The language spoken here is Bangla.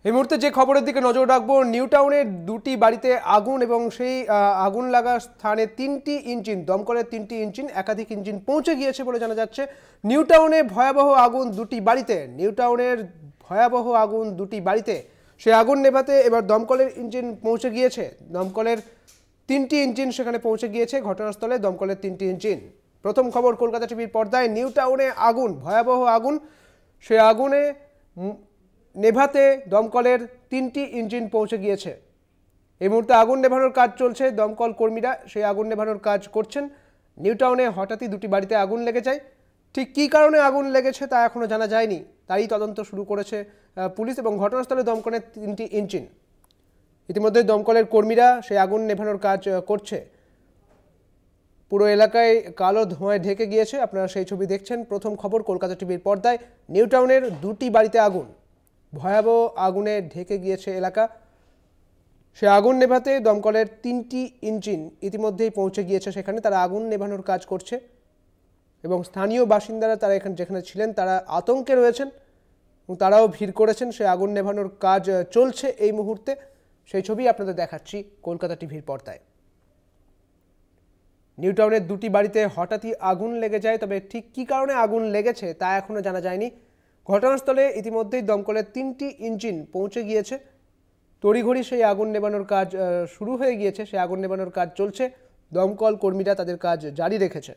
এই মুহূর্তে যে খবরের দিকে নজর রাখবো, নিউ টাউনের দুটি বাড়িতে আগুন এবং সেই আগুন লাগা স্থানে তিনটি ইঞ্জিন, দমকলের তিনটি ইঞ্জিন, একাধিক ইঞ্জিন পৌঁছে গিয়েছে বলে জানা যাচ্ছে। নিউ টাউনে ভয়াবহ আগুন দুটি বাড়িতে, নিউ টাউনের ভয়াবহ আগুন দুটি বাড়িতে, সেই আগুন নেভাতে এবার দমকলের ইঞ্জিন পৌঁছে গিয়েছে। দমকলের তিনটি ইঞ্জিন সেখানে পৌঁছে গিয়েছে ঘটনাস্থলে, দমকলের তিনটি ইঞ্জিন। প্রথম খবর কলকাতা টিভির পর্দায়, নিউ টাউনে আগুন, ভয়াবহ আগুন, সেই আগুনে নেভাতে দমকলের তিনটি ইঞ্জিন পৌঁছে গিয়েছে। এই মুহূর্তে আগুন নেভানোর কাজ চলছে, দমকল কর্মীরা সেই আগুন নেভানোর কাজ করছেন। নিউ টাউনে হঠাৎই দুটি বাড়িতে আগুন লেগে যায়। ঠিক কী কারণে আগুন লেগেছে তা এখনও জানা যায়নি, তারই তদন্ত শুরু করেছে পুলিশ এবং ঘটনাস্থলে দমকলের তিনটি ইঞ্জিন। ইতিমধ্যে দমকলের কর্মীরা সেই আগুন নেভানোর কাজ করছে। পুরো এলাকায় কালো ধোঁয়ায় ঢেকে গিয়েছে, আপনারা সেই ছবি দেখছেন। প্রথম খবর কলকাতা টিভির পর্দায়, নিউ টাউনের দুটি বাড়িতে আগুন, ভয়াবহ আগুনে ঢেকে গিয়েছে এলাকা। সে আগুন নেভাতে দমকলের তিনটি ইঞ্জিন ইতিমধ্যেই পৌঁছে গিয়েছে সেখানে, তারা আগুন নেভানোর কাজ করছে এবং স্থানীয় বাসিন্দারা তারা এখানে যেখানে ছিলেন তারা আতঙ্কে রয়েছেন এবং তারাও ভিড় করেছেন। সে আগুন নেভানোর কাজ চলছে এই মুহূর্তে, সেই ছবি আপনাদের দেখাচ্ছি কলকাতা টিভির পর্দায়। নিউ টাউনের দুটি বাড়িতে হঠাৎই আগুন লেগে যায়, তবে ঠিক কী কারণে আগুন লেগেছে তা এখনও জানা যায়নি। ঘটনাস্থলে ইতিমধ্যেই দমকলের তিনটি ইঞ্জিন পৌঁছে গিয়েছে, তড়িঘড়ি সেই আগুন নেভানোর কাজ শুরু হয়ে গিয়েছে, সেই আগুন নেভানোর কাজ চলছে। দমকল কর্মীরা তাদের কাজ জারি রেখেছে।